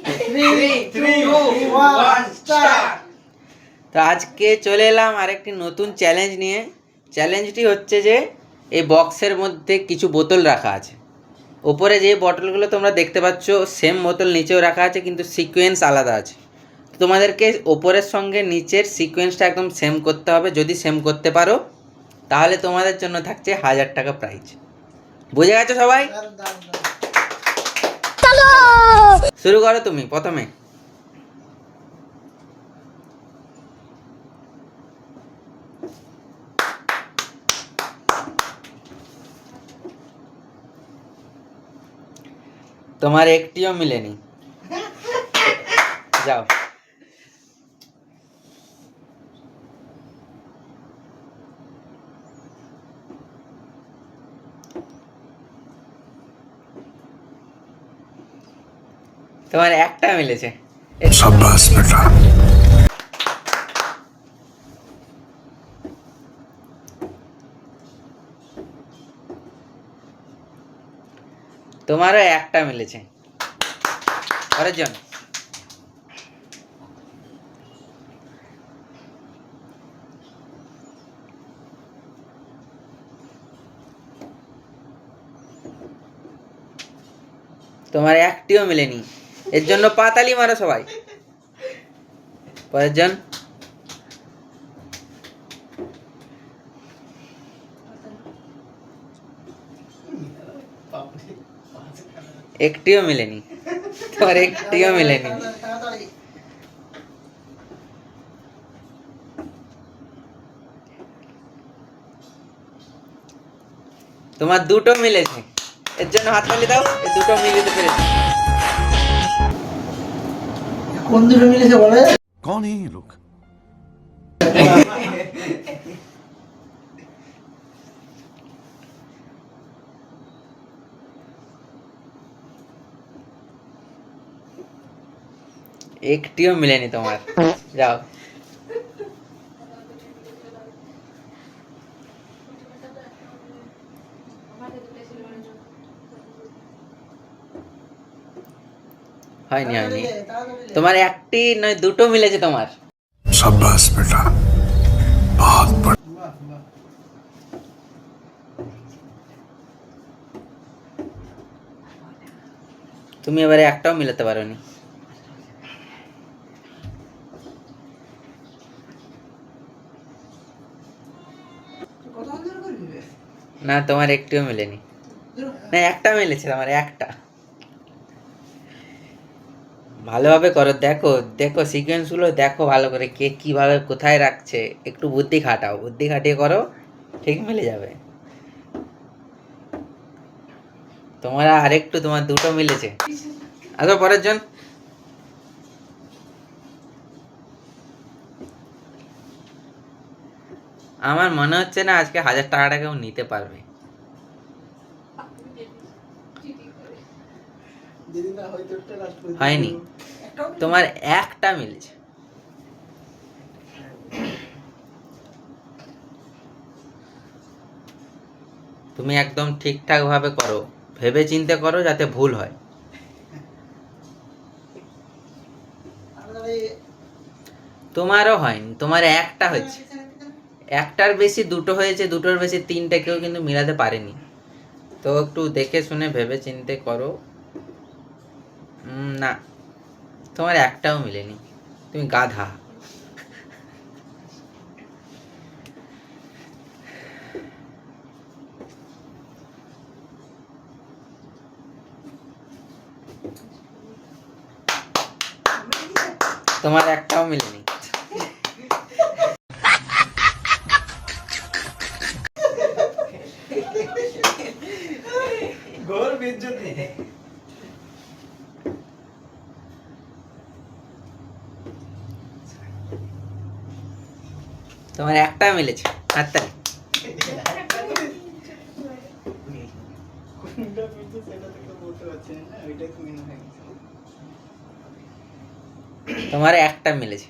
3, 2, 1, start! তো আজকে চলে এলাম আরেকটি নতুন চ্যালেঞ্জ নিয়ে। চ্যালেঞ্জটি হচ্ছে যে এই বক্সের মধ্যে কিছু বোতল রাখা আছে। ওপরে যে বোতলগুলো তোমরা দেখতে পাচ্ছ সেম বোতল নিচেও রাখা আছে, কিন্তু সিকোয়েন্স আলাদা আছে। তোমাদেরকে ওপরের সঙ্গে নিচের সিকোয়েন্সটা একদম সেম করতে হবে। যদি সেম করতে পারো তাহলে তোমাদের জন্য থাকছে 1000 টাকা প্রাইজ। বুঝে গেছো সবাই? শুরু করো তুমি প্রথমে। তোমার একটিও মিলেনি, যাও। তোমার একটা মিলেছে। शाबाश बेटा। তোমারও একটা মিলেছে। পরের জন। তোমার একটিও মিলেনি, এর জন্য পাতালি মারো সবাই। পরের জন। একটিও মিলেনি, তোমার একটিও মিলেনি। তোমার দুটো মিলেছে, এর জন্য হাততালি দাও। এই দুটো মিলিতে পেরেছে। কোন দুটো মিলেছে বলে? कौन है ये लोग? একটিও মিলেনি তোমার, যাও। হয়নি হয়নি, তোমার একটি নয় দুটো মিলেছে তোমার। शाबाश बेटा, बहुत बढ़िया। তুমি এবারে একটাও মিলাতে পারোনি। না, তোমার একটিও মিলেনি। না, একটা মিলেছে তোমার, একটা। ভালোভাবে করো, দেখো দেখো সিকোয়েন্সগুলো দেখো ভালো করে, কে কিভাবে কোথায় রাখছে। একটু বুদ্ধি খাটাও, বুদ্ধি খাটিয়ে করো, ঠিক মিলে যাবে। তোমার আরেকটু, তোমার দুটো মিলেছে। আসো পরের জন। আমার মনে হচ্ছে না আজকে 1000 টাকাটা কেউ নিতে পারবে। হয়নি, তোমার একটা মিলেছে। তুমি একদম ঠিকঠাক ভাবে করো, ভেবে চিন্তে করো যাতে ভুল হয়। তোমারও হয়নি, তোমার একটা হয়েছে। একটার বেশি দুটো হয়েছে, দুটোর বেশি তিনটে, কেউ কিন্তু মিলাতে পারেনি। তো একটু দেখে শুনে ভেবে চিন্তে করো। না, তোমার একটাও মিলেনি, তুমি গাধা। তোমার একটাও মিলেনি। ঘোর বেজ্জতি। তোমার একটা মিলেছে, হাততালি। কোনটা মিলছে সেটা তো বলতে পারছি না, ওইটাই তো মেন হয়ে গেছে। তোমার একটা মিলেছে।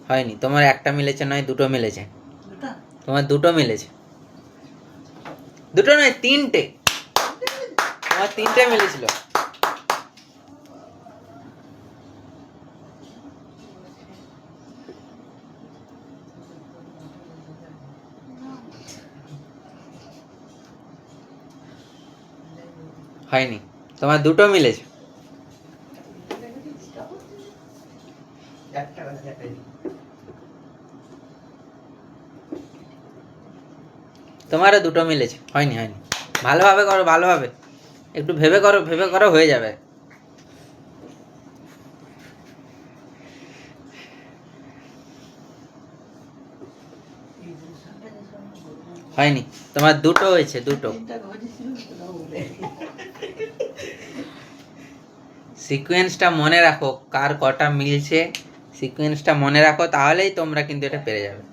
হয়নি, তোমার একটা মিলেছে নয়, দুটো মিলেছে। তোমার দুটো মিলেছে, দুটো নয় তিনটে, তোমার তিনটে মিলেছিল। হয়নি, তোমার দুটো মিলেছে। তোমারও দুটো মিলেছে, হয়নি হয়নি। ভালোভাবে করো, ভালোভাবে একটু ভেবে করো, ভেবে করো, হয়ে যাবে। হয়নি, তোমার দুটো হয়েছে, দুটো। সিকোয়েন্সটা মনে রাখো, কার কটা মিলছে সিকোয়েন্সটা মনে রাখো, তাহলেই তোমরা কিন্তু এটা পেরে যাবে।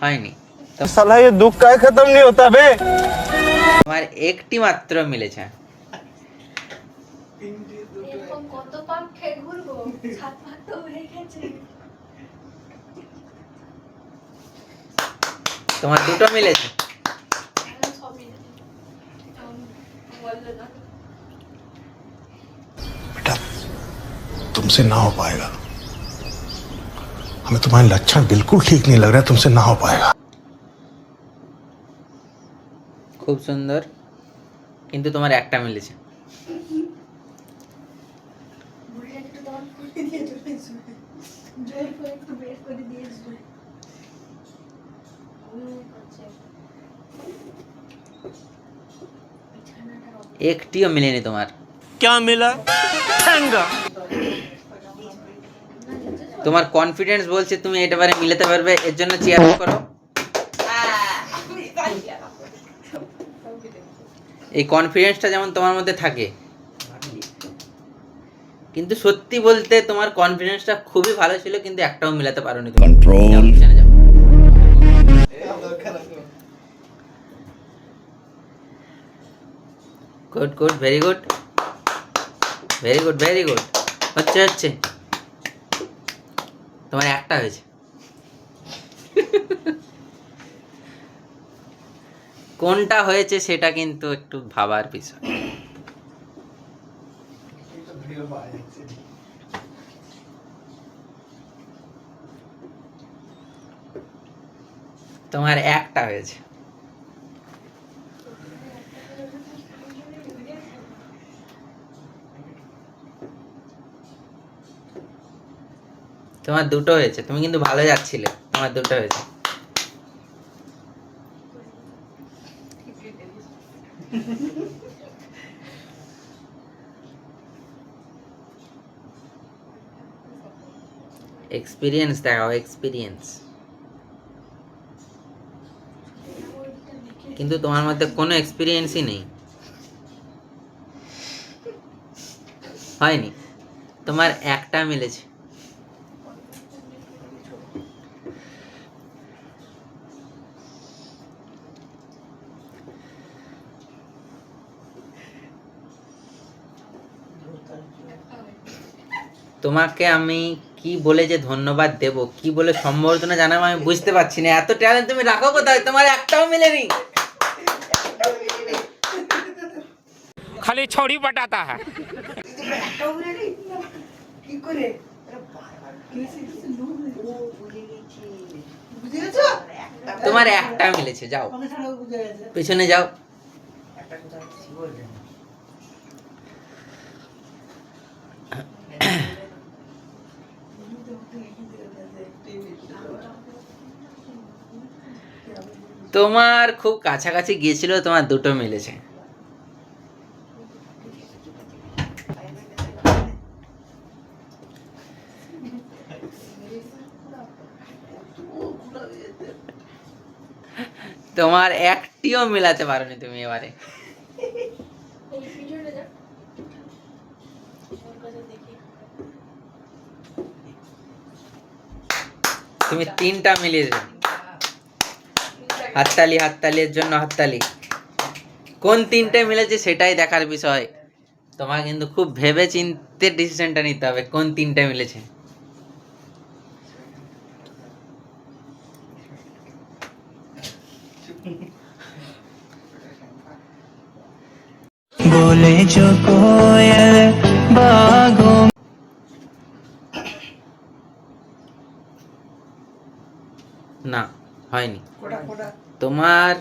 হয়নি, साला ये दुख का खत्म नहीं होता बे। তোমার একটি মাত্র মিলেছে। তিনটে দুটো এরকম কত পাক খেয়ে ঘুরবো, 7 পাক তো হয়ে গেছে। তোমার দুটো মিলেছে। এখন সব মিলেছে। এখন বললো না। बेटा तुमसे ना हो पाएगा, हमें तुम्हारे लक्षण बिल्कुल ठीक नहीं लग रहा है, तुमसे ना हो पाएगा। খুব সুন্দর, কিন্তু তোমার একটা মিলেছে। বুড়িটা একটু তোমার ফুলে দিয়ে চলে এসো। জোর করে একটু বের করে দিয়ে এসো। করছে। বিছানাটা একটিও মিলেনি তোমার। क्या मिला? ठंगा। তোমার কনফিডেন্স বলছে তুমি এটা বারে মিলাতে পারবে, এর জন্য চেয়ার করো। এই কনফিডেন্সটা যেমন তোমার মধ্যে থাকে, কিন্তু সত্যি বলতে তোমার কনফিডেন্সটা খুবই ভালো ছিল, কিন্তু একটাও মিলাতে পারোনি তুমি। Control. Good good, very good, very good, very good. হচ্ছে হচ্ছে, তোমার একটা হয়েছে। কোনটা হয়েছে সেটা কিন্তু একটু ভাবার বিষয়। এটা ভিডিও পাওয়া যাচ্ছে। তোমার একটা হয়েছে। তোমার দুটো হয়েছে, তুমি কিন্তু ভালো যাচ্ছিলে, তোমার দুটো হয়েছে। এক্সপিরিয়েন্স দেখাও, এক্সপিরিয়েন্স। কিন্তু তোমার মধ্যে কোনো এক্সপিরিয়েন্সই নেই। হয়নি, তোমার একটা মিলেছে। তোমাকে আমি কি বলে যে ধন্যবাদ দেব, কি বলে সম্বর্ধনা জানাবো, আমি বুঝতে পারছি না। এত ট্যালেন্ট তুমি রাখো কোথায়? তোমার একটাও মিলেনি। खाली छोड़ी बटाता है। তোমার একটা মিলেছে, যাও পেছনে যাও। তোমার খুব কাছাকাছি গিয়েছিল, তোমার দুটো মিলেছে। তোমার একটিও মিলাতে পারোনি তুমি এবারে। এই ভিডিওটা যা। ওর কাছে দেখি। তুমি তিনটা মিলিয়ে দিলে। হাততালি, হাততালির জন্য হাততালি। কোন তিনটে মিলেছে সেটাই দেখার বিষয়। তোমার কিন্তু খুব ভেবে চিন্তে ডিসিশনটা নিতে হবে কোন তিনটা মিলেছে। না হয়নি, কোটা কোটা তোমার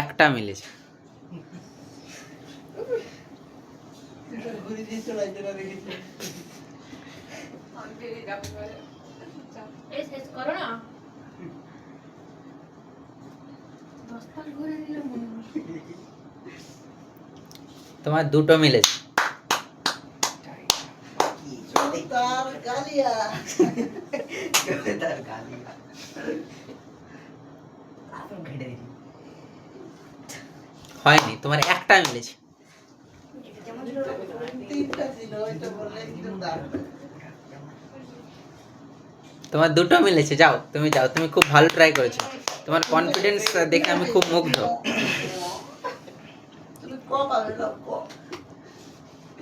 একটা মিলেছে। ঘুরে দিয়ে চলে যেটা দেখেছি এই শেষ করো না 10 পাক ঘুরে দিলে মনে হয় তোমার দুটো মিলেছে। তার গালিয়া তার গালিয়া ঘেটে দিই হয়নি, তোমার একটা মিলেছে। তিনটা ছিল ওইটা বললে কিন্তু দাঁড় তোমার দুটো মিলেছে, যাও তুমি যাও, তুমি খুব ভালো ট্রাই করেছো, তোমার কনফিডেন্স দেখে আমি খুব মুগ্ধ। তুমি ক পাবে সব ক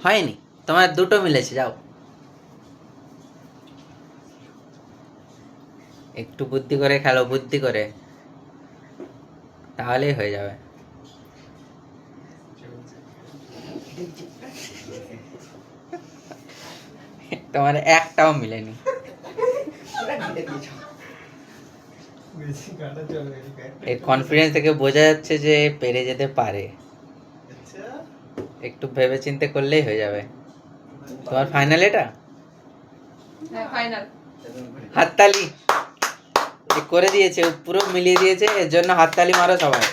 হয়নি, তোমার দুটো মিলেছে, যাও। একটু বুদ্ধি করে খেলো, বুদ্ধি করে, তাহলেই হয়ে যাবে। তোমার একটাও মিলেনি। বেশি কাটা চলে গেছে এর কনফিডেন্স থেকে বোঝা যাচ্ছে যে পেরে যেতে পারে। আচ্ছা একটু ভেবে চিন্তে করলেই হয়ে যাবে। তোমার ফাইনাল এটা? ফাইনাল হাততালি। এ করে দিয়েছে, ও পুরো মিলিয়ে দিয়েছে, এর জন্য হাততালি মারো সবাই।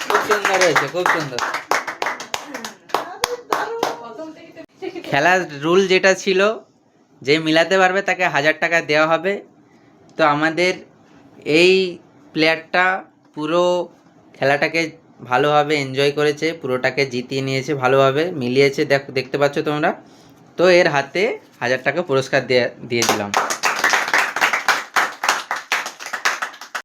খুব সুন্দর হয়েছে, খুব সুন্দর। খেলার রুল যেটা ছিল, যে মিলাতে পারবে তাকে 1000 টাকা দেওয়া হবে। তো আমাদের এই প্লেয়ারটা পুরো খেলাটাকে ভালোভাবে এনজয় করেছে, পুরোটাকে জিতিয়ে নিয়েছে, ভালোভাবে মিলিয়েছে, দেখতে পাচ্ছ তোমরা। তো এর হাতে 1000 টাকা পুরস্কার দিয়ে দিলাম।